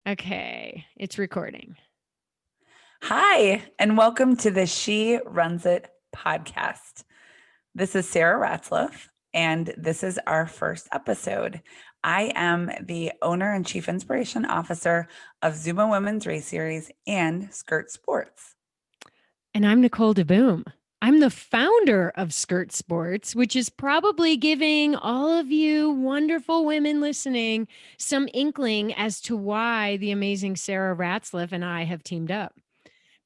Okay, it's recording. Hi, and welcome to the She Runs It podcast. This is Sarah Ratzlaff, and this is our first episode. I am the owner and chief inspiration officer of Zuma Women's Race Series and Skirt Sports. And I'm Nicole DeBoom. I'm the founder of Skirt Sports, which is probably giving all of you wonderful women listening some inkling as to why the amazing Sarah Ratzlaff and I have teamed up.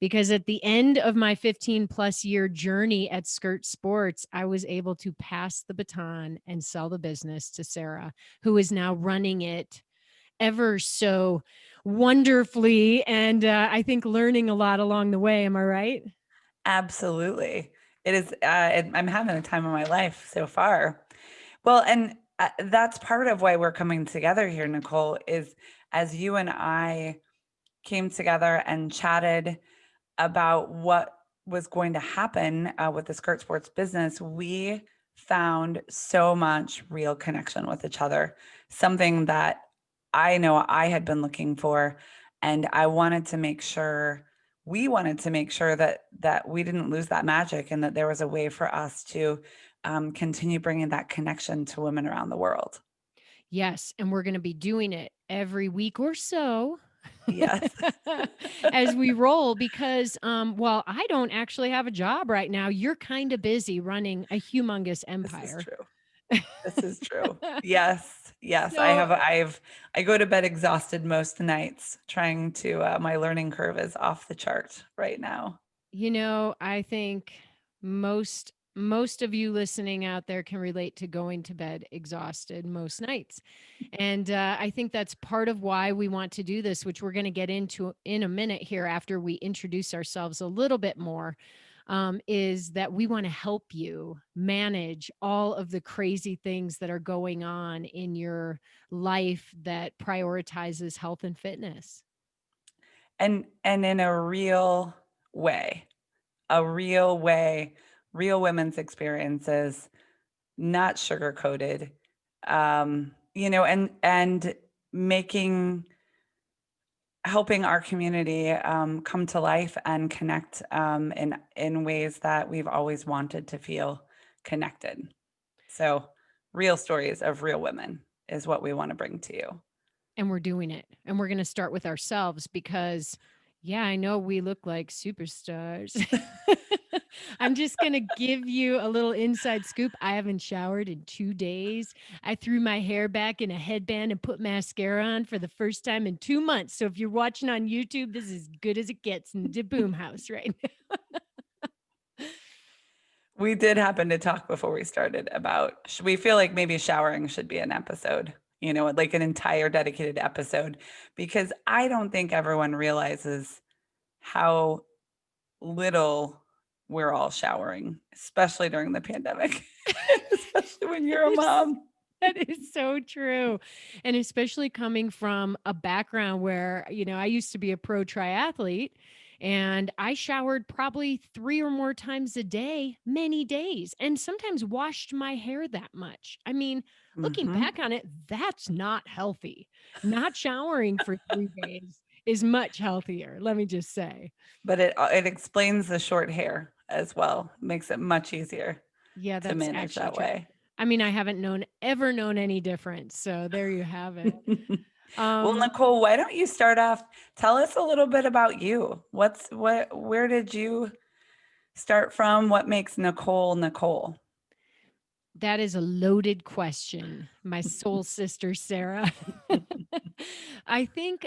Because at the end of my 15 plus year journey at Skirt Sports, I was able to pass the baton and sell the business to Sarah, who is now running it ever so wonderfully. And I think learning a lot along the way. Am I right? Absolutely. It is, I'm having a time of my life so far. Well, and that's part of why we're coming together here, Nicole, is as you and I came together and chatted about what was going to happen with the Skirt Sports business, we found so much real connection with each other, something that I know I had been looking for. And I wanted to make sure we wanted to make sure that we didn't lose that magic and that there was a way for us to continue bringing that connection to women around the world. Yes. And we're going to be doing it every week or so. Yes, As we roll, because well, I don't actually have a job right now. You're kind of busy running a humongous this is empire. true. This is true. Yes, yes. So, I go to bed exhausted most nights trying to, my learning curve is off the chart right now. I think most of you listening out there can relate to going to bed exhausted most nights. And I think that's part of why we want to do this, which we're going to get into in a minute here after we introduce ourselves a little bit more. Is that we want to help you manage all of the crazy things that are going on in your life that prioritizes health and fitness. And in a real way, real women's experiences, not sugar coated, and making helping our community come to life and connect in ways that we've always wanted to feel connected. So, real stories of real women is what we want to bring to you. And we're doing it. And we're going to start with ourselves because, yeah, I know we look like superstars. I'm just going to give you a little inside scoop. I haven't showered in 2 days. I threw my hair back in a headband and put mascara on for the first time in 2 months. So if you're watching on YouTube, this is as good as it gets in the Boom House right now. We did happen to talk before we started about we feel like maybe showering should be an episode, like an entire dedicated episode, because I don't think everyone realizes how little we're all showering, especially during the pandemic, especially when you're a mom. That is so true. And especially coming from a background where, I used to be a pro triathlete and I showered probably 3 or more times a day, many days, and sometimes washed my hair that much. I mean, looking Hmm. back on it, that's not healthy. Not showering for 3 days is much healthier, let me just say. But it explains the short hair as well, makes it much easier Yeah, to that's manage actually that true. way. I mean, I haven't ever known any difference. So there you have it. Well, Um, Nicole, why don't you start off? Tell us a little bit about you. Where did you start from? What makes Nicole Nicole? That is a loaded question, my soul sister, Sarah. I think,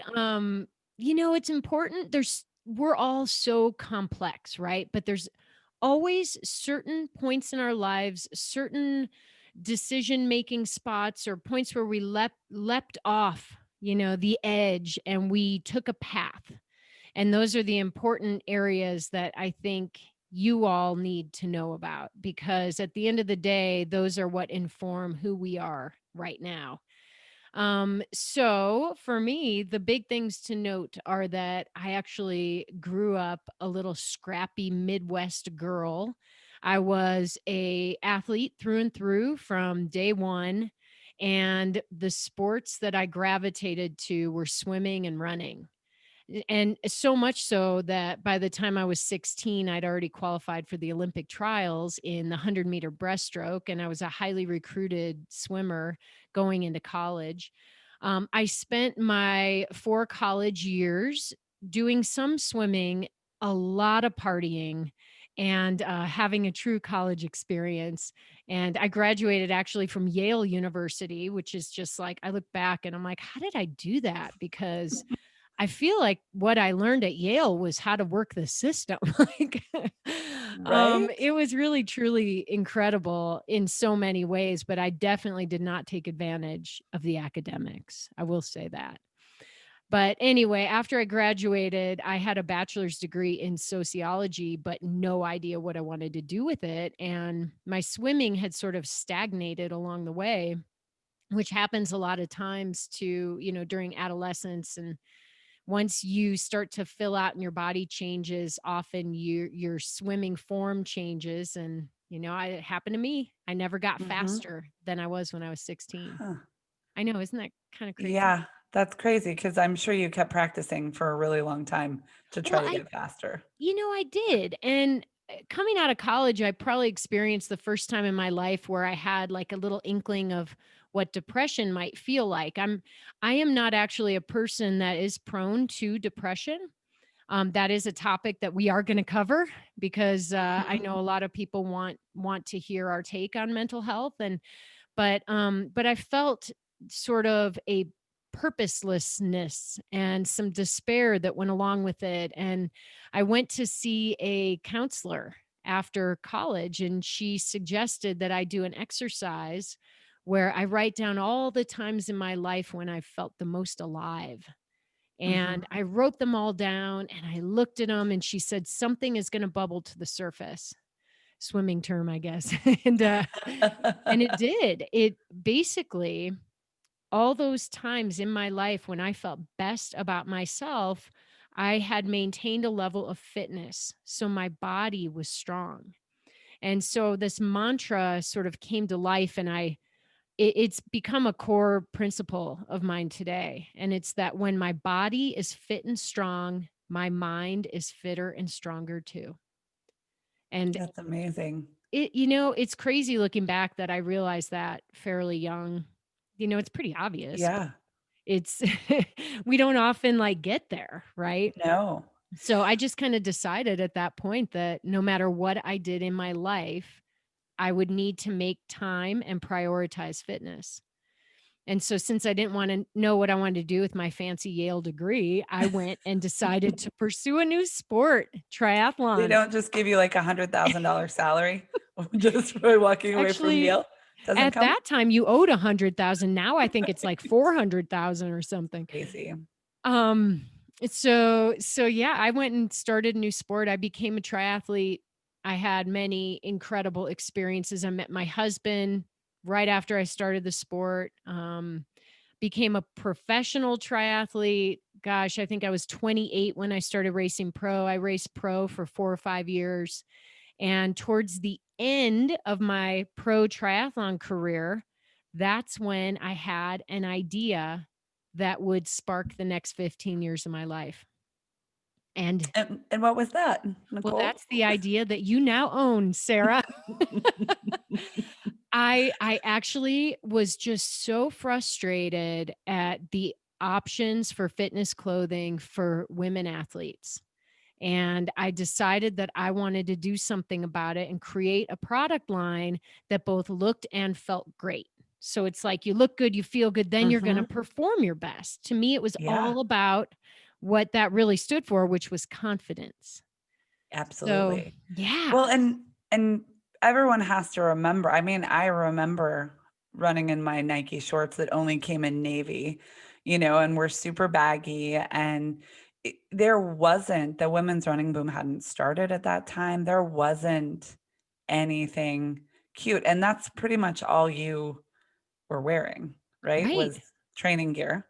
it's important. We're all so complex, right? But there's always certain points in our lives, certain decision making spots or points where we leapt off, the edge and we took a path. And those are the important areas that I think you all need to know about because at the end of the day, those are what inform who we are right now. So for me, the big things to note are that I actually grew up a little scrappy Midwest girl. I was a athlete through and through from day one. And the sports that I gravitated to were swimming and running. And so much so that by the time I was 16, I'd already qualified for the Olympic trials in the 100-meter breaststroke, and I was a highly recruited swimmer going into college. I spent my 4 college years doing some swimming, a lot of partying, and, having a true college experience, and I graduated actually from Yale University, which is just like I look back and I'm like, "How did I do that?" Because I feel like what I learned at Yale was how to work the system. Like, Right? it was really truly incredible in so many ways, but I definitely did not take advantage of the academics. I will say that. But anyway, after I graduated, I had a bachelor's degree in sociology, but no idea what I wanted to do with it. And my swimming had sort of stagnated along the way, which happens a lot of times to, during adolescence. And once you start to fill out and your body changes, often your swimming form changes. And, it happened to me. I never got Mhm. faster than I was when I was 16. Huh. I know, isn't that kind of crazy? Yeah, that's crazy because 'cause I'm sure you kept practicing for a really long time to try Well, to get faster. I did. And coming out of college, I probably experienced the first time in my life where I had like a little inkling of what depression might feel like. I am not actually a person that is prone to depression. That is a topic that we are going to cover because I Mhm. know a lot of people want to hear our take on mental health. And but I felt sort of a purposelessness and some despair that went along with it. And I went to see a counselor after college, and she suggested that I do an exercise where I write down all the times in my life when I felt the most alive. Mhm. And I wrote them all down and I looked at them, and she said, something is going to bubble to the surface. Swimming term, I guess. And it did. It basically, all those times in my life when I felt best about myself, I had maintained a level of fitness. So my body was strong. And so this mantra sort of came to life, and it's become a core principle of mine today. And it's that when my body is fit and strong, my mind is fitter and stronger too. And That's amazing. it's crazy looking back that I realized that fairly young. It's pretty obvious, but Yeah. it's we don't often like get there, right? No. So I just kind of decided at that point that no matter what I did in my life, I would need to make time and prioritize fitness. And so since I didn't want to know what I wanted to do with my fancy Yale degree, I went and decided to pursue a new sport, They triathlon. don't just give you like $100,000 salary just for walking away from Actually, Yale? Doesn't at come? that time, you owed 100,000. Now I think it's like 400,000 or something. Crazy. Um, so yeah, I went and started a new sport. I became a triathlete. I had many incredible experiences. I met my husband right after I started the sport. Became a professional triathlete. Gosh, I think I was 28 when I started racing pro. I raced pro for 4 or 5 years. And towards the end of my pro triathlon career, that's when I had an idea that would spark the next 15 years of my life. And And what was that, well, Nicole? that's the idea that you now own, Sarah. I actually was just so frustrated at the options for fitness clothing for women athletes. And I decided that I wanted to do something about it and create a product line that both looked and felt great. So it's like you look good, you feel good, then you're going to Mhm. perform your best. To me, it was Yeah, all about what that really stood for, which was confidence. So, absolutely. yeah, Well, and everyone has to remember, I mean, I remember running in my Nike shorts that only came in navy, and were super baggy, and there wasn't the women's running boom hadn't started at that time. There wasn't anything cute, and that's pretty much all you were wearing, right? right. Was training gear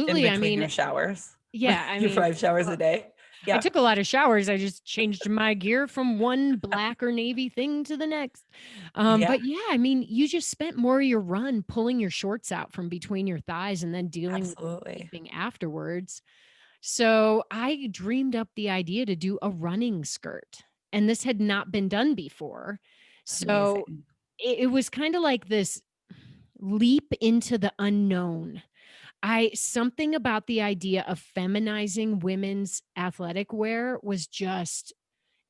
in Absolutely. I between mean, your showers, yeah, I your mean, 5 showers a day. I Yep. took a lot of showers. I just changed my gear from one black or navy thing to the next. Yeah, But yeah, I mean, you just spent more of your run pulling your shorts out from between your thighs and then dealing with absolutely. sleeping afterwards. So I dreamed up the idea to do a running skirt, and this had not been done before. So Amazing. it was kind of like this leap into the unknown. I something about the idea of feminizing women's athletic wear was just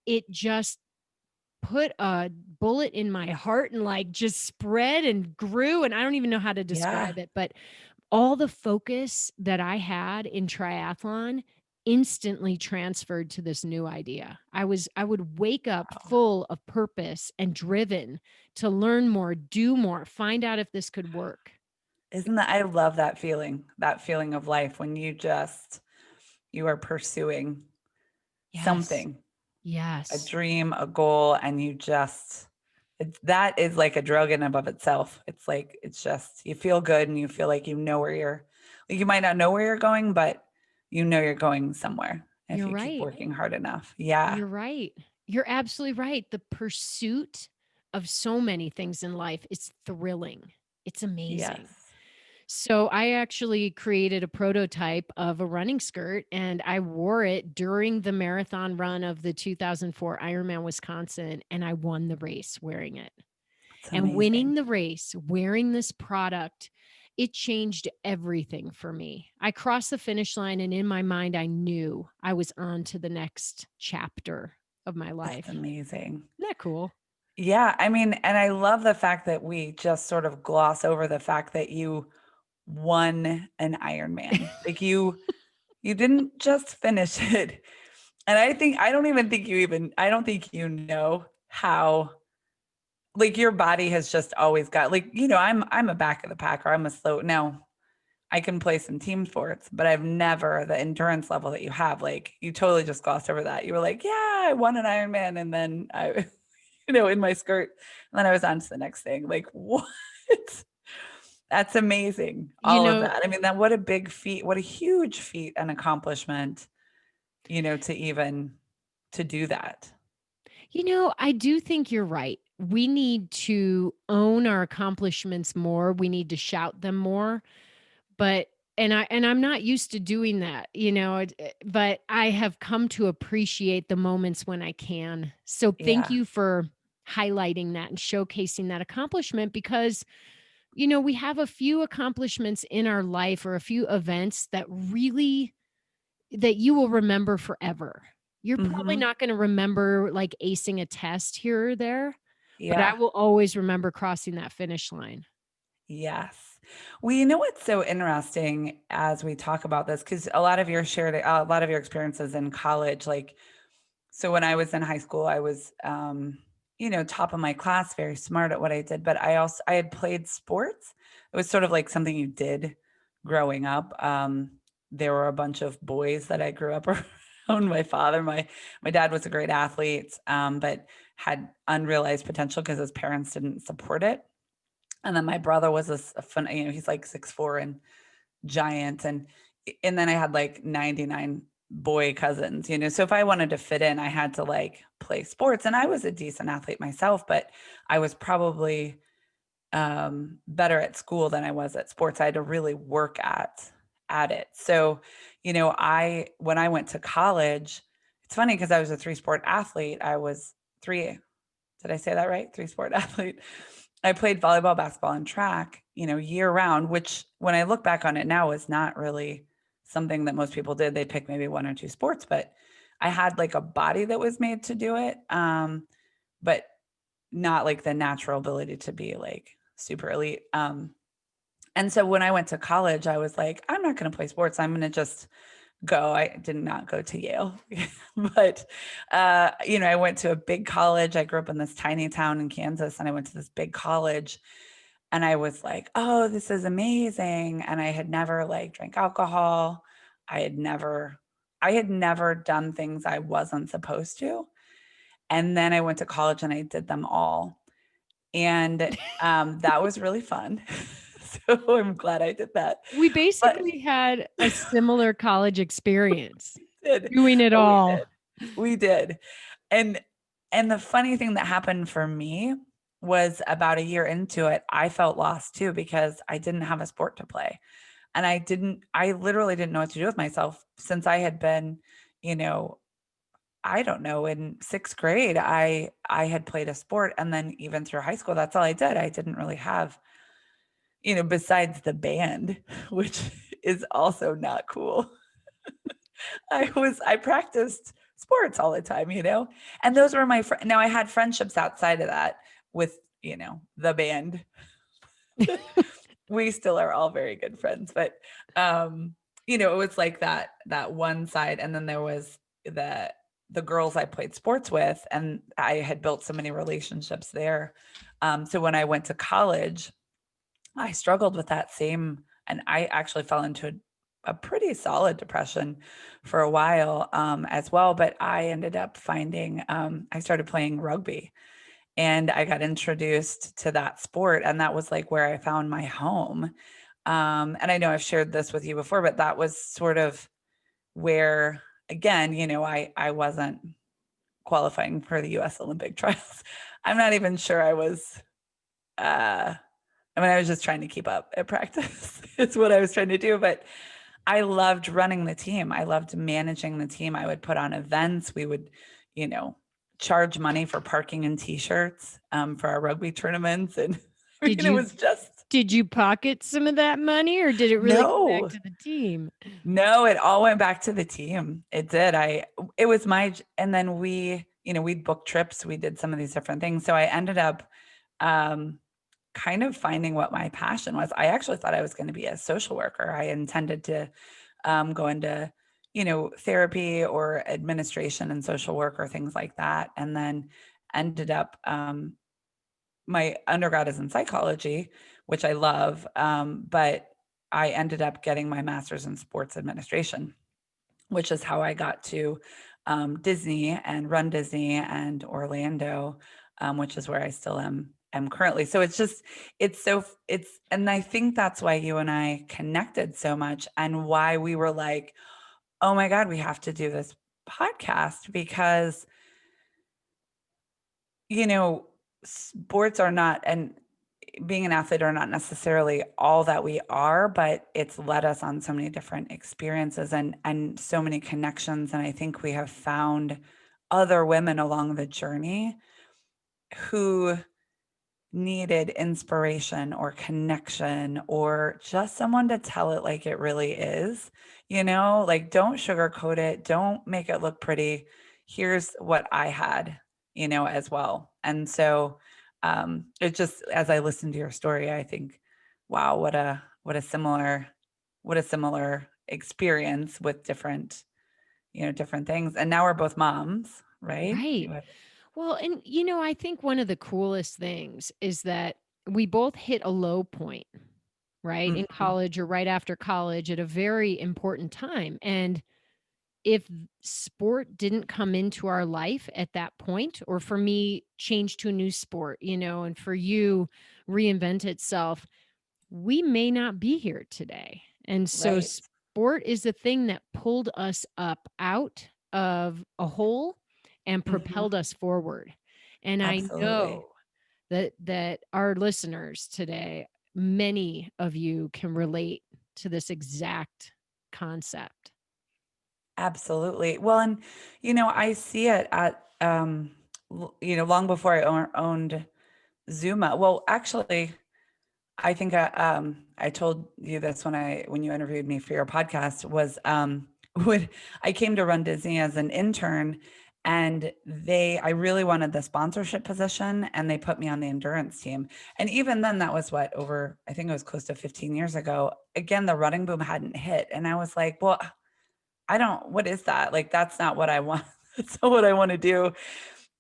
it just put a bullet in my heart and, like, just spread and grew, and I don't even know how to Yeah. describe it, but all the focus that I had in triathlon instantly transferred to this new idea. I would wake up Wow. full of purpose and driven to learn more, do more, find out if this could work. Isn't that I love that feeling of life when you are pursuing Yes. something, a Yes. dream, a goal, and that is like a drug in and of itself. It's like it's just you feel good and you feel like you know where you're like you might not know where you're going, but you know you're going somewhere if You're you keep right. working hard enough. Yeah. You're right. You're absolutely right. The pursuit of so many things in life is thrilling. It's amazing. Yes. So I actually created a prototype of a running skirt and I wore it during the marathon run of the 2004 Ironman Wisconsin and I won the race wearing it. It's And amazing. winning the race, wearing this product, it changed everything for me. I crossed the finish line and in my mind I knew I was on to the next chapter of my That's life. amazing. Isn't that cool? Yeah, I mean, and I love the fact that we just sort of gloss over the fact that you won an Ironman. Like you didn't just finish it. And I don't think you know how like your body has just always got like, I'm a back of the packer. I'm a slow now. I can play some team sports, but I've never the endurance level that you have. Like you totally just glossed over that. You were like, yeah, I won an Ironman. And then I, in my skirt. And then I was on to the next thing. Like, what? That's amazing. You All of know that. I mean, that what a big feat, what a huge feat and accomplishment, to even to do that. I do think you're right. We need to own our accomplishments more. We need to shout them more. But I'm not used to doing that, but I have come to appreciate the moments when I can. So thank Yeah. you for highlighting that and showcasing that accomplishment because, we have a few accomplishments in our life or a few events that you will remember forever. You're probably Mhm. not gonna remember, like, acing a test here or there, but I Yeah. will always remember crossing that finish line. Yes. Well, you know what's so interesting as we talk about this, because a lot of your experiences in college, like, so when I was in high school, I was, top of my class, very smart at what I did, but I had played sports. It was sort of like something you did growing up. There were a bunch of boys that I grew up around. My dad was a great athlete, but had unrealized potential because his parents didn't support it. And then my brother was a fun, he's like 6'4" and giant. And then I had like 99 boy cousins, so if I wanted to fit in, I had to like play sports. And I was a decent athlete myself, but I was probably better at school than I was at sports. I had to really work at it. So, I when I went to college, it's funny because I was a three sport athlete. I was three did I say that right? Three sport athlete. I played volleyball, basketball, and track, year round, which when I look back on it now is not really something that most people did. They pick maybe one or two sports, but I had like a body that was made to do it. But not like the natural ability to be like super elite. And so when I went to college, I was like, I'm not going to play sports. I'm going to just go. I did not go to Yale, but I went to a big college. I grew up in this tiny town in Kansas, and I went to this big college, and I was like, "Oh, this is amazing!" And I had never like drank alcohol. I had never, I had never done things I wasn't supposed to. And then I went to college and I did them all, and that was really fun. So I'm glad I did that. We But basically had a similar college experience. did. Doing it We all. did. We did. And and the funny thing that happened for me was about a year into it, I felt lost too because I didn't have a sport to play. And I literally didn't know what to do with myself since I had been, you know, I don't know, in 6th grade, I had played a sport, and then even through high school, that's all I did. I didn't really have, besides the band, which is also not cool. I practiced sports all the time, and those were my now I had friendships outside of that with, the band. We still are all very good friends, but, um, it was like that one side, and then there was the the girls I played sports with, and I had built so many relationships there. So when I went to college, I struggled with that same, and I actually fell into a pretty solid depression for a while, as well, but I ended up finding, I started playing rugby, and I got introduced to that sport, and that was, like, where I found my home. And I know I've shared this with you before, but that was sort of where, again, I wasn't qualifying for the US Olympic trials. I'm not even sure I was, uh I was just trying to keep up at practice. It's what I was trying to do, but I loved running the team. I loved managing the team. I would put on events. We would, you know, charge money for parking and t-shirts, for our rugby tournaments, and Did it you was just did you pocket some of that money, or did it really go back no. to the team? No, it all went back to the team. It did. It was and then we'd book trips. We did some of these different things. So I ended up, um, kind of finding what my passion was. I actually thought I was going to be a social worker. I intended to, go into, therapy or administration and social work or things like that. And then ended up, my undergrad is in psychology, which I love. But I ended up getting my master's in sports administration, which is how I got to, Disney and Run Disney and Orlando, which is where I still am currently. So it's just and I think that's why you and I connected so much, and why we were like, oh my God, we have to do this podcast because, you know, sports are not, and being an athlete are not necessarily all that we are, but it's led us on so many different experiences and so many connections. And I think we have found other women along the journey who needed inspiration or connection or just someone to tell it like it really is, like, don't sugarcoat it, don't make it look pretty. Here's what I had, as well. And so, it just, as I listen to your story, I think, wow, what a similar experience with different, different things. And now we're both moms, right? Right. Well, and I think one of the coolest things is that we both hit a low point, right? In Mhm. college or right after college at a very important time. And if sport didn't come into our life at that point, or for me, change to a new sport, and for you, reinvent itself, we may not be here today. And so Right. sport is the thing that pulled us up out of a hole and Mhm. propelled us forward. And I Absolutely. know that our listeners today, many of you can relate to this exact concept. Absolutely. Well, and I see it at, long before I owned Zuma. Well, actually, I think I told you this when you interviewed me for your podcast, was, when I came to Run Disney as an intern, and I really wanted the sponsorship position, and they put me on the endurance team. And even then, that was what, over, I think it was close to 15 years ago. Again, the running boom hadn't hit, and I was like, well, I don't, what is that? Like, that's not what I want. That's not what I want to do.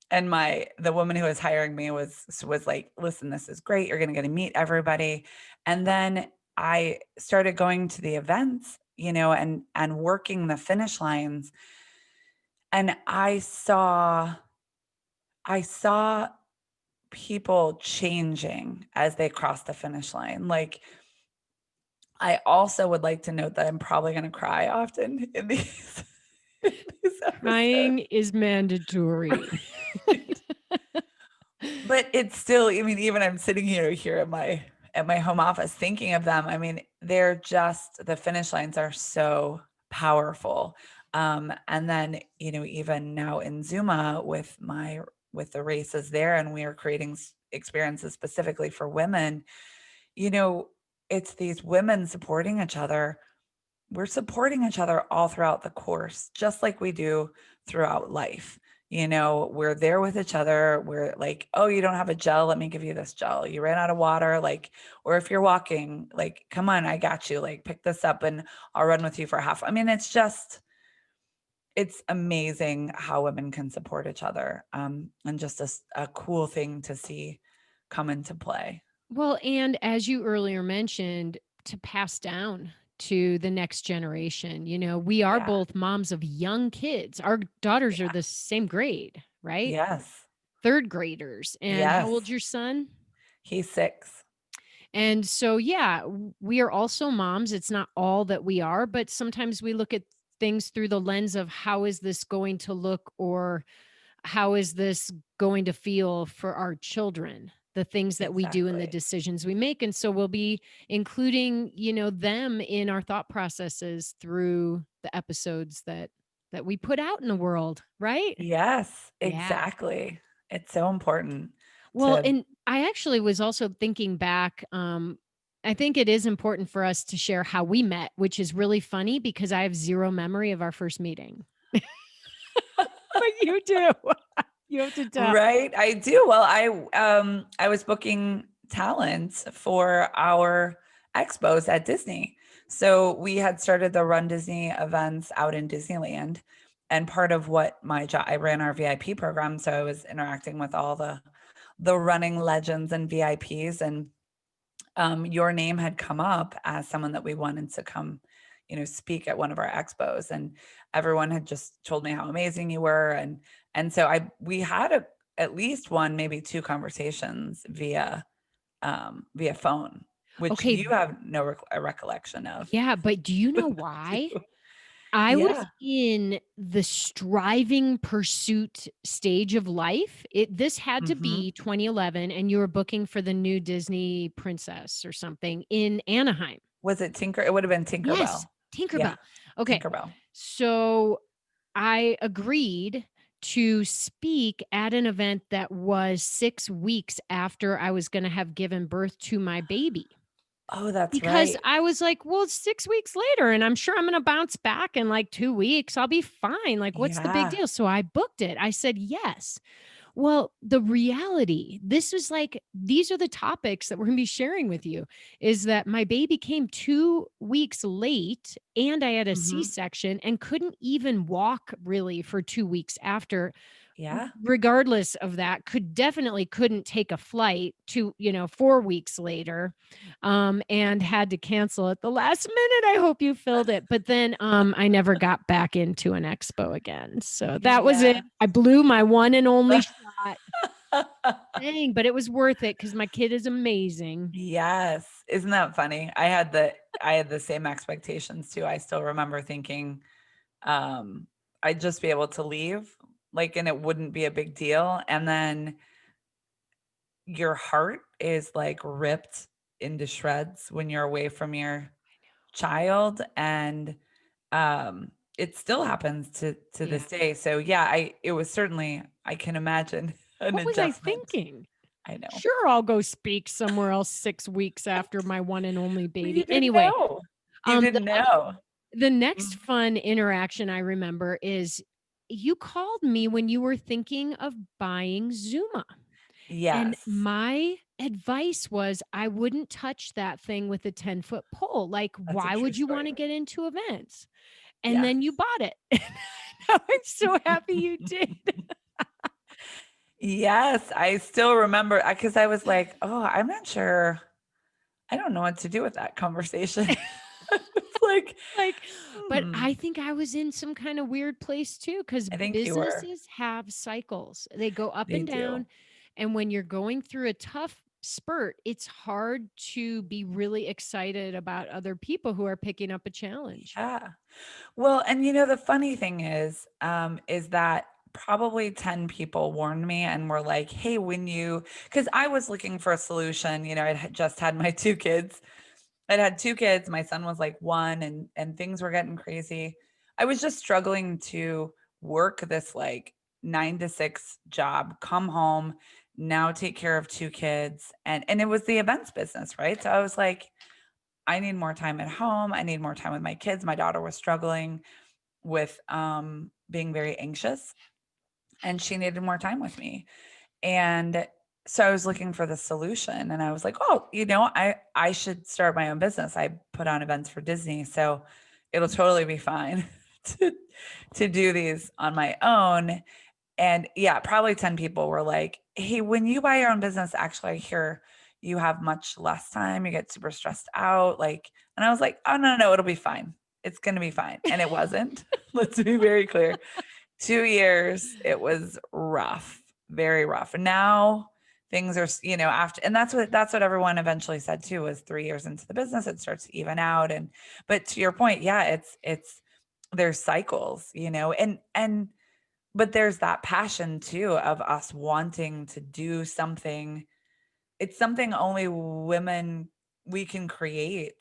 And the woman who was hiring me was like, listen, this is great. You're going to get to meet everybody. And then I started going to the events, and working the finish lines. And I saw people changing as they crossed the finish line. Like, I also would like to note that I'm probably going to cry often in these in these episodes. Crying is mandatory. But it's still, I mean, even I'm sitting here at my home office thinking of them. I mean, they're just the finish lines are so powerful. And then, even now in Zuma with the races there, and we are creating experiences specifically for women, you know, it's these women supporting each other. We're supporting each other all throughout the course, just like we do throughout life. We're there with each other. We're like, oh, you don't have a gel. Let me give you this gel. You ran out of water. Like, or if you're walking, like, come on, I got you. Like, pick this up and I'll run with you for a half. I mean, it's amazing how women can support each other. And just a cool thing to see come into play. Well, and as you earlier mentioned, to pass down to the next generation. We are Yeah. both moms of young kids. Our daughters are Yeah. the same grade, right? Yes. Third graders. And how old's Yes. your son? He's 6. And so, yeah, we are also moms. It's not all that we are, but sometimes we look at things through the lens of how is this going to look, or how is this going to feel for our children, the things that we do and the Exactly. decisions we make. And so we'll be including, them in our thought processes through the episodes that we put out in the world, right? Yes, Yeah. exactly. It's so important Well, to and I actually was also thinking back. I think it is important for us to share how we met, which is really funny because I have zero memory of our first meeting. But you do. You have to tell. Right, I do. Well, I was booking talent for our expos at Disney. So we had started the Run Disney events out in Disneyland, and part of what my job, I ran our VIP program, so I was interacting with all the running legends and VIPs, and your name had come up as someone that we wanted to come, speak at one of our expos, and everyone had just told me how amazing you were, and so we had at least one, maybe two conversations via phone, which Okay. you have no a recollection of. Yeah, but do you know Too. why? I was Yeah. in the striving pursuit stage of life. This had to Hmm. be 2011, and you were booking for the new Disney princess or something in Anaheim. Was it Tinker? It would have been Yes, Tinkerbell. Yeah, Tinkerbell. Okay. Tinkerbell. So I agreed to speak at an event that was 6 weeks after I was gonna have given birth to my baby. Oh, that's Because right. I was like, "Well, it's 6 weeks later, and I'm sure I'm gonna bounce back in, like, 2 weeks. I'll be fine. Like, what's the big Yeah. deal?" So I booked it. I said, "Yes." Well, the reality, this was like these are the topics that we're gonna be sharing with you, is that my baby came 2 weeks late, and I had a Hmm. C-section and couldn't even walk really for 2 weeks after. Yeah. Regardless of that, couldn't take a flight to, 4 weeks later, and had to cancel at the last minute. I hope you filled it. But then, I never got back into an expo again. So that was it. Yeah. I blew my one and only shot. Dang, but it was worth it because my kid is amazing. Yes. Isn't that funny? I had the same expectations too. I still remember thinking, um, I'd just be able to leave, like, and it wouldn't be a big deal. And then your heart is like ripped into shreds when you're away from your child. And it still happens to Yeah. this day. So yeah, it was certainly, I can imagine an What was I adjustment. thinking? I know. Sure, I'll go speak somewhere else 6 weeks after my one and only Well, you baby. didn't Anyway, know. You um, the didn't know. The next Mhm. fun interaction I remember is you called me when you were thinking of buying Zuma. And Yes. my advice was I wouldn't touch that thing with a 10-foot pole. Like, That's a why true would you want story. to get into events? And Yes. then you bought it. Now I'm so happy you did. Yes, I still remember because I was like, "Oh, I'm not sure. I don't know what to do with that conversation." It's like, Like, but "Hmm, I think I was in some kind of weird place too, because I think you were." businesses have cycles. They go up They and do. down. And when you're going through a tough spurt, it's hard to be really excited about other people who are picking up a challenge. Yeah. Well, and the funny thing is that probably 10 people warned me and were like, hey, because I was looking for a solution, just had my two kids. I'd had two kids. My son was like one, and things were getting crazy. I was just struggling to work this like 9 to 6 job, come home, now take care of two kids. And it was the events business, right? So I was like, I need more time at home. I need more time with my kids. My daughter was struggling with being very anxious and she needed more time with me. And so I was looking for the solution and I was like, oh, I should start my own business. I put on events for Disney, so it'll totally be fine to do these on my own. And yeah, probably 10 people were like, hey, when you buy your own business, actually I hear you have much less time, you get super stressed out. Like, and I was like, oh no, it'll be fine. It's gonna be fine. And it wasn't. Let's be very clear. 2 years, it was rough, very rough. And now things are, after, and that's what everyone eventually said too, was 3 years into the business, it starts to even out. But to your point, yeah, it's there's cycles, but there's that passion too of us wanting to do something. It's something only women we can create.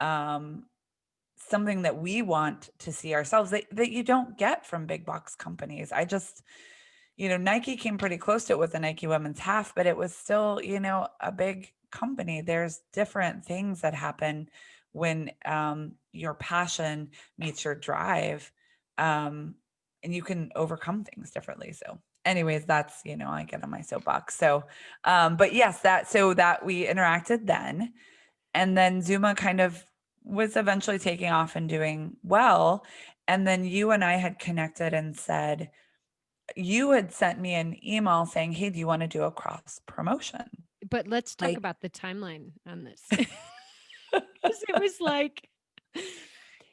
Um, Something that we want to see ourselves that you don't get from big box companies. Nike came pretty close to it with the Nike women's half, but it was still, a big company. There's different things that happen when your passion meets your drive. Um, and you can overcome things differently. So anyways, that's, I get on my soapbox. So but yes, that we interacted then. And then Zuma kind of was eventually taking off and doing well. And then you and I had connected and said, you had sent me an email saying, hey, do you want to do a cross promotion? But let's talk Like, about the timeline on this. 'Cause it was like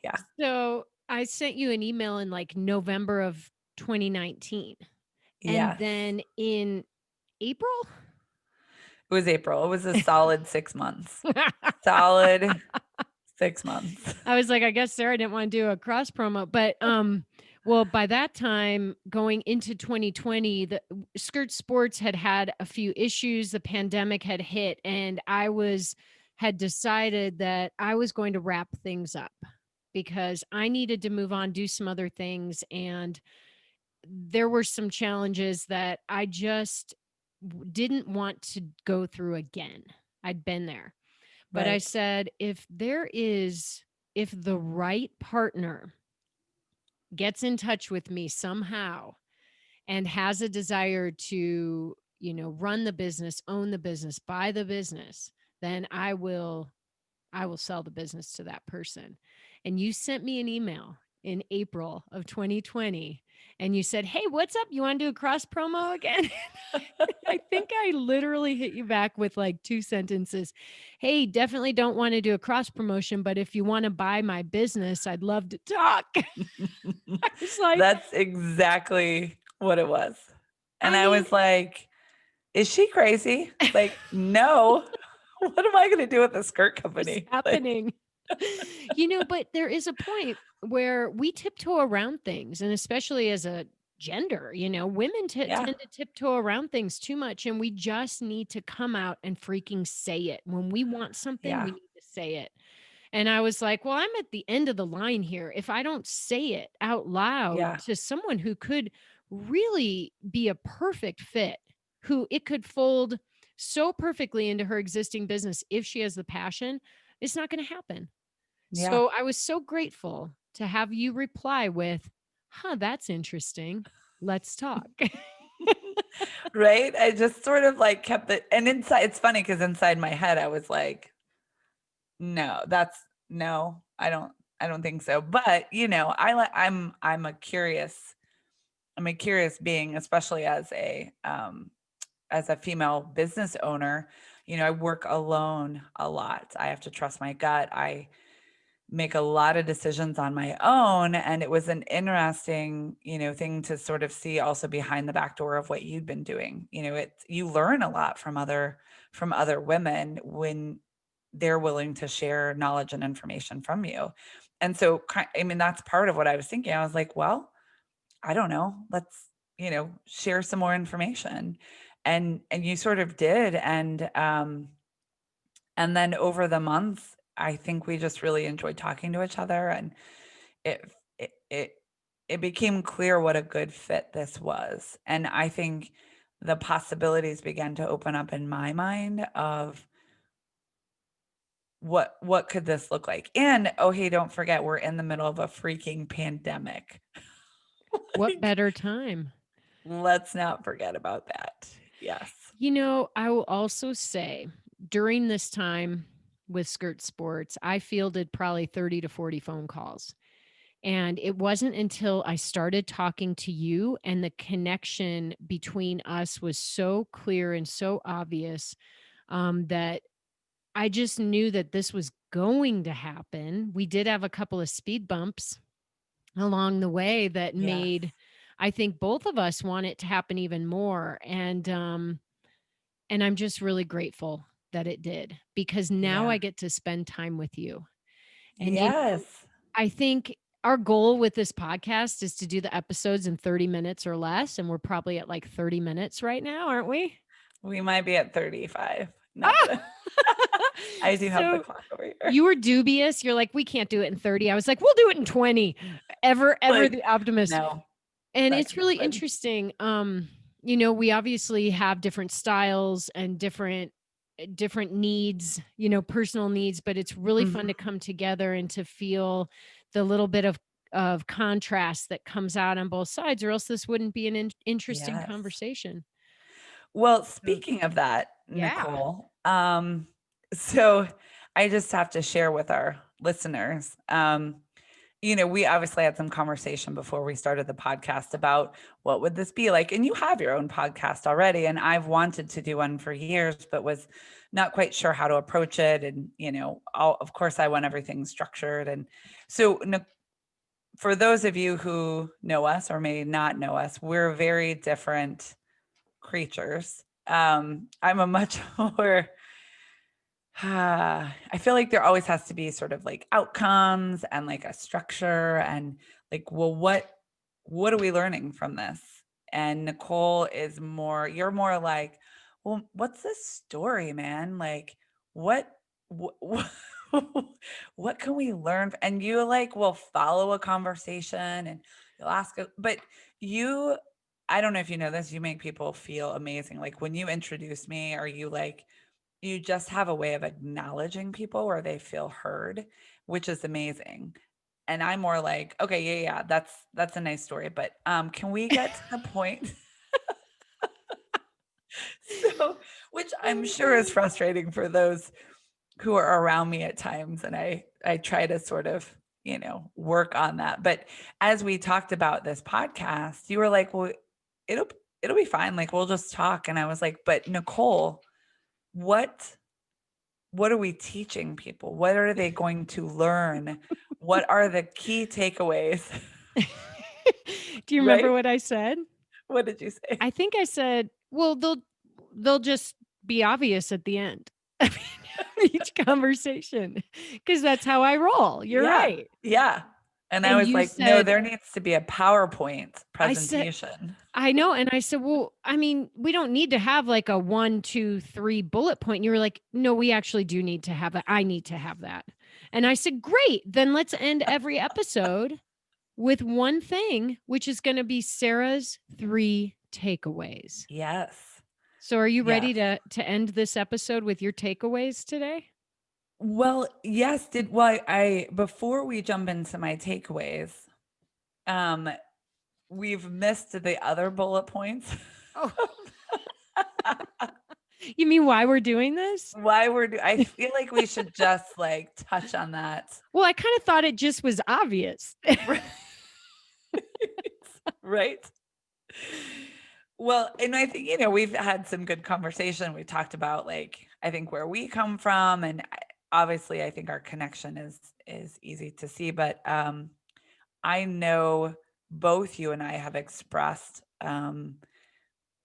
yeah, so I sent you an email in, like, November of 2019, and yes. then in April? It was April. It was a solid 6 months. Solid 6 months. I was like, I guess Sarah didn't wanna do a cross promo, but, well, by that time, going into 2020, the Skirt Sports had a few issues, the pandemic had hit, and had decided that I was going to wrap things up because I needed to move on, do some other things, and there were some challenges that I just didn't want to go through again. I'd been there. But I Right. said, if the right partner gets in touch with me somehow and has a desire to, run the business, own the business, buy the business, then I will sell the business to that person. And you sent me an email in April of 2020 and you said, "Hey, what's up? You want to do a cross promo again?" I think I literally hit you back with like two sentences. "Hey, definitely don't want to do a cross promotion, but if you want to buy my business, I'd love to talk." I was like, That's exactly what it was. And I I mean, was like, is she crazy? Like, no. What am I going to do with a skirt what's company? Like, happening? But there is a point where we tiptoe around things, and especially as a gender, women yeah, tend to tiptoe around things too much, and we just need to come out and freaking say it. When we want something, yeah, we need to say it. And I was like, well, I'm at the end of the line here. If I don't say it out loud yeah, to someone who could really be a perfect fit, who it could fold so perfectly into her existing business if she has the passion, it's not going to happen. yeah. So I was so grateful to have you reply with, huh, that's interesting. Let's talk. Right? I just sort of like kept it, and inside it's funny because inside my head I was like, "No, that's no, I don't think so." But, I'm a curious being, especially as a female business owner. I work alone a lot. I have to trust my gut. make a lot of decisions on my own. And it was an interesting, thing to sort of see also behind the back door of what you'd been doing. You learn a lot from other women when they're willing to share knowledge and information from you. And so, I mean, that's part of what I was thinking. I was like, well, I don't know, let's, share some more information. And you sort of did. And then over the months, I think we just really enjoyed talking to each other, and it it it, it became clear what a good fit this was. And I think the possibilities began to open up in my mind of what could this look like? And oh, hey, don't forget we're in the middle of a freaking pandemic. What Like, better time? let's not forget about that. Yes. I will also say during this time with Skirt Sports, I fielded probably 30 to 40 phone calls. And it wasn't until I started talking to you and the connection between us was so clear and so obvious, that I just knew that this was going to happen. We did have a couple of speed bumps along the way that Yes. made, I think, both of us want it to happen even more. And I'm just really grateful that it did, because now Yeah. I get to spend time with you. And, Yes. I think our goal with this podcast is to do the episodes in 30 minutes or less, and we're probably at like 30 minutes right now, aren't we? We might be at 35. Not Ah! gonna I do have the So clock over here. you were dubious. You're like, we can't do it in 30. I was like, we'll do it in 20. Ever Like, the optimist. no, And not it's gonna really happen. interesting. We obviously have different styles and different needs, personal needs, but it's really Mhm. fun to come together and to feel the little bit of contrast that comes out on both sides, or else this wouldn't be an interesting Yes. conversation. Well, So, speaking of that, yeah. Nicole, so I just have to share with our listeners, we obviously had some conversation before we started the podcast about what would this be like. And you have your own podcast already, and I've wanted to do one for years, but was not quite sure how to approach it. And of course, I want everything structured. And so, for those of you who know us or may not know us, we're very different creatures. I'm a much more I feel like there always has to be sort of like outcomes and like a structure and like, well, what are we learning from this? And Nicole is more, you're more like, well, what's this story, man? Like, what, what, what can we learn? And you like will follow a conversation and you'll ask, but you, I don't know if you know this, you make people feel amazing. Like when you introduce me, are you like, you just have a way of acknowledging people where they feel heard, which is amazing. And I'm more like, okay, yeah, yeah, that's a nice story, but can we get to the point? So, which I'm Oh sure is God. frustrating for those who are around me at times, and I try to sort of, work on that. But as we talked about this podcast, you were like, well, it'll it'll be fine. Like we'll just talk. And I was like, but Nicole, what what are we teaching people? What are they going to learn? What are the key takeaways? Do you remember Right? what I said? What did you say? I think I said, well, they'll just be obvious at the end of each conversation, because that's how I roll. You're Yeah. right. Yeah. And I And was you like, "No, said, there needs to be a PowerPoint I said, presentation." I know. And I said, well, I mean, we don't need to have like a 1, 2, 3 bullet point. And you were like, no, we actually do need to have that. I need to have that. And I said, great. Then let's end every episode with one thing, which is going to be Sarah's 3 takeaways. Yes. So are you ready Yes. to end this episode with your takeaways today? Well, yes, well, I before we jump into my takeaways, um, we've missed the other bullet points. Oh, you mean why we're doing this? I feel like we should just like touch on that. Well, I kind of thought it just was obvious. Right. Right? Well, and I think, we've had some good conversation. We talked about like, I think where we come from. And obviously I think our connection is easy to see, but I know both you and I have expressed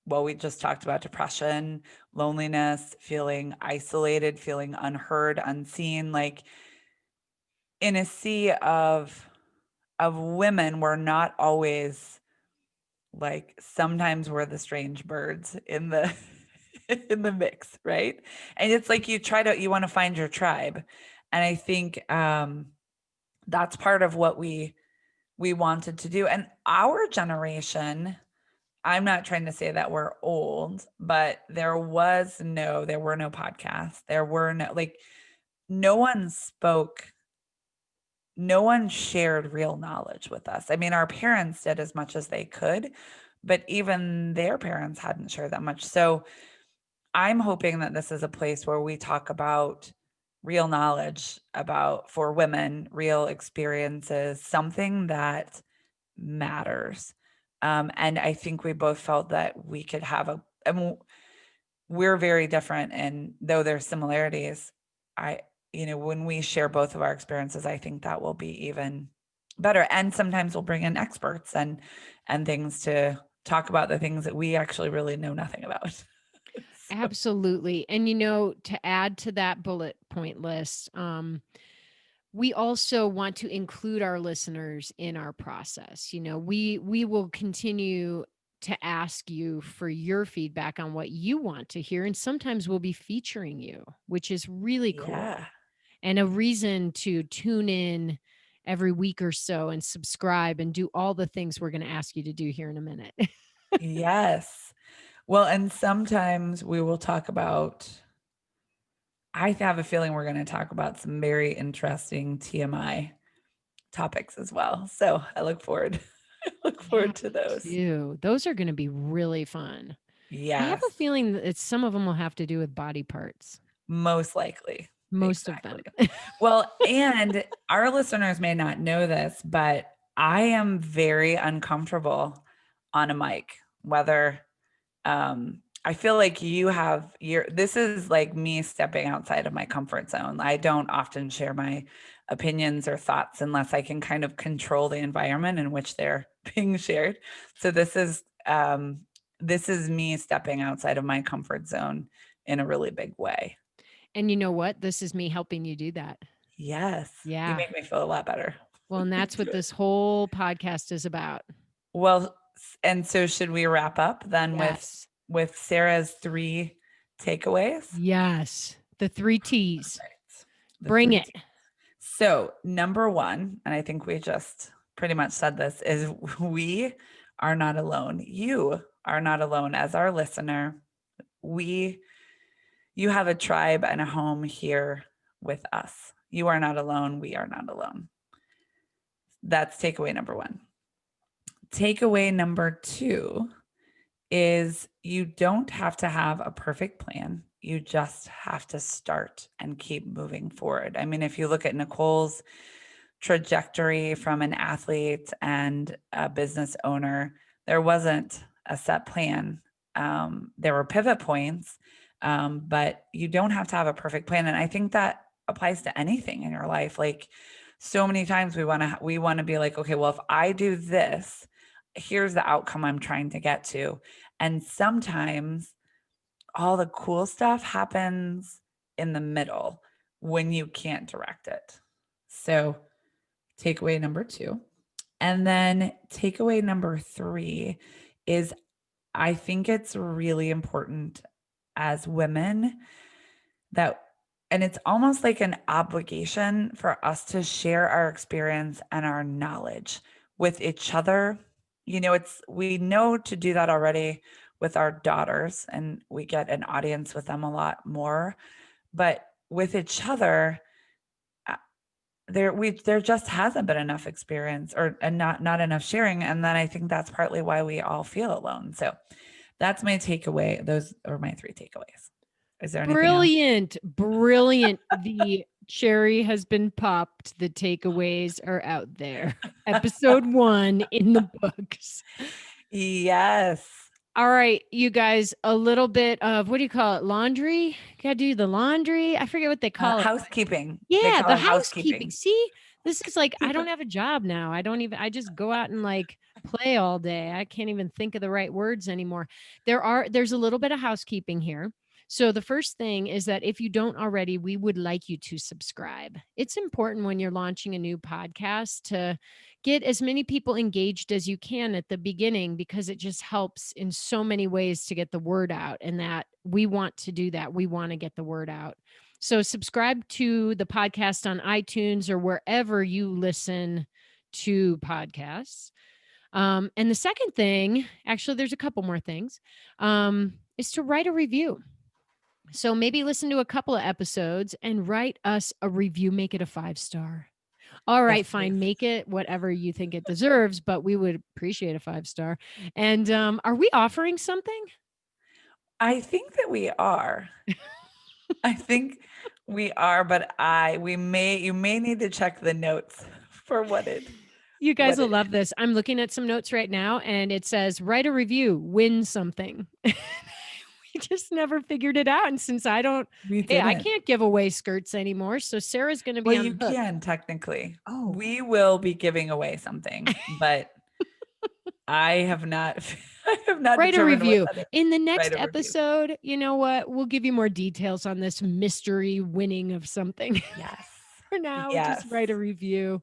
well, we just talked about depression, loneliness, feeling isolated, feeling unheard, unseen, like in a sea of women, we're not always like sometimes we're the strange birds in the in the mix, right? And it's like you want to find your tribe. And I think that's part of what we wanted to do. And our generation, I'm not trying to say that we're old, but there were no podcasts. There were no like no one spoke, no one shared real knowledge with us. I mean, our parents did as much as they could, but even their parents hadn't shared that much. So I'm hoping that this is a place where we talk about real knowledge about for women, real experiences, something that matters. And I think we both felt that we could have I mean, we're very different, and though there's similarities, I, when we share both of our experiences, I think that will be even better. And sometimes we'll bring in experts and things to talk about the things that we actually really know nothing about. So, Absolutely. And to add to that bullet point list, we also want to include our listeners in our process. We will continue to ask you for your feedback on what you want to hear. And sometimes we'll be featuring you, which is really yeah. cool and a reason to tune in every week or so and subscribe and do all the things we're going to ask you to do here in a minute. Yes. Well, and sometimes we will talk about, I have a feeling we're going to talk about some very interesting TMI topics as well. So I look forward, I look Yeah, forward to me those. too. Those are going to be really fun. I have a Yes, feeling that some of them will have to do with body parts. most likely. Most of Exactly. them. Well, and our listeners may not know this, but I am very uncomfortable on a mic, whether I feel like you have your this is like me stepping outside of my comfort zone. I don't often share my opinions or thoughts unless I can kind of control the environment in which they're being shared. So this is me stepping outside of my comfort zone in a really big way. And you know what? This is me helping you do that. Yes, you Yeah. make me feel a lot better Well, when and you that's do what it. this whole podcast is about. Well, and so should we wrap up then Yes. with Sarah's 3 takeaways? Yes. The 3 T's. Right. The Bring 3 it. T. So, number 1, and I think we just pretty much said this, is we are not alone. You are not alone as our listener. We You have a tribe and a home here with us. You are not alone. We are not alone. That's takeaway number 1. Takeaway number 2 is you don't have to have a perfect plan. You just have to start and keep moving forward. I mean, if you look at Nicole's trajectory from an athlete and a business owner, there wasn't a set plan. There were pivot points, but you don't have to have a perfect plan. And I think that applies to anything in your life. Like so many times we want to be like, okay, well, if I do this, here's the outcome I'm trying to get to. And sometimes all the cool stuff happens in the middle when you can't direct it. So takeaway number 2. And then takeaway number 3 is I think it's really important as women that, and it's almost like an obligation for us to share our experience and our knowledge with each other. We know to do that already with our daughters, and we get an audience with them a lot more. But with each other, there just hasn't been enough experience or and not enough sharing, and then I think that's partly why we all feel alone. So that's my takeaway. Those are my 3 takeaways. Is there anything else? Brilliant. Brilliant. The cherry has been popped. The takeaways are out there. Episode 1 in the books. Yes. All right, you guys, a little bit of what do you call it? Laundry? Gotta do the laundry. I forget what they call it. Housekeeping. They Yeah, call the it housekeeping. housekeeping. See, this is like I don't have a job now. I just go out and like play all day. I can't even think of the right words anymore. There's a little bit of housekeeping here. So the first thing is that if you don't already, we would like you to subscribe. It's important when you're launching a new podcast to get as many people engaged as you can at the beginning because it just helps in so many ways to get the word out and that we want to do that. We want to get the word out. So subscribe to the podcast on iTunes or wherever you listen to podcasts. And the second thing, actually, there's a couple more things, is to write a review. So maybe listen to a couple of episodes and write us a review. Make it a 5 star. All Yes, right, please. fine. Make it whatever you think it deserves, but we would appreciate a 5 star. And are we offering something? I think that we are. I think we are, but you may need to check the notes for You guys what will it love is. this. I'm looking at some notes right now and it says, write a review, win something. We just never figured it out. And since We hey, I didn't. can't give away skirts anymore. So Sarah's going to be Well, on you the hook. can technically. Oh, We will be giving away something, but I have not I have not write a determined what review. that is. In the Write next a review. episode, you know what? We'll give you more details on this mystery winning of something. Yes. For now, just Yes. write a review.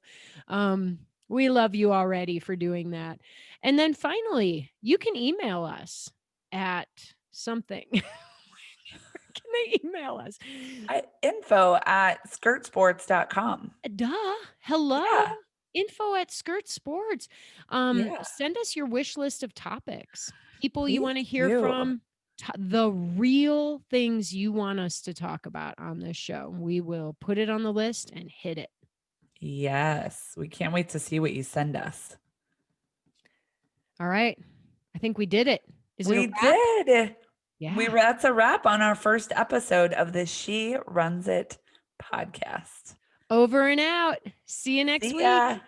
We love you already for doing that. And then finally, you can email us at something. Can they email us? Info at skirtsports.com. Duh. Hello. Yeah. Info at Skirt Sports. Yeah. Send us your wish list of topics, people you Please want to hear do. from, the real things you want us to talk about on this show. We will put it on the list and hit it. Yes. We can't wait to see what you send us. All right. I think we did it. Is it a We wrap? did. Yeah. That's a wrap on our first episode of the She Runs It podcast. Over and out. See you next See week. ya.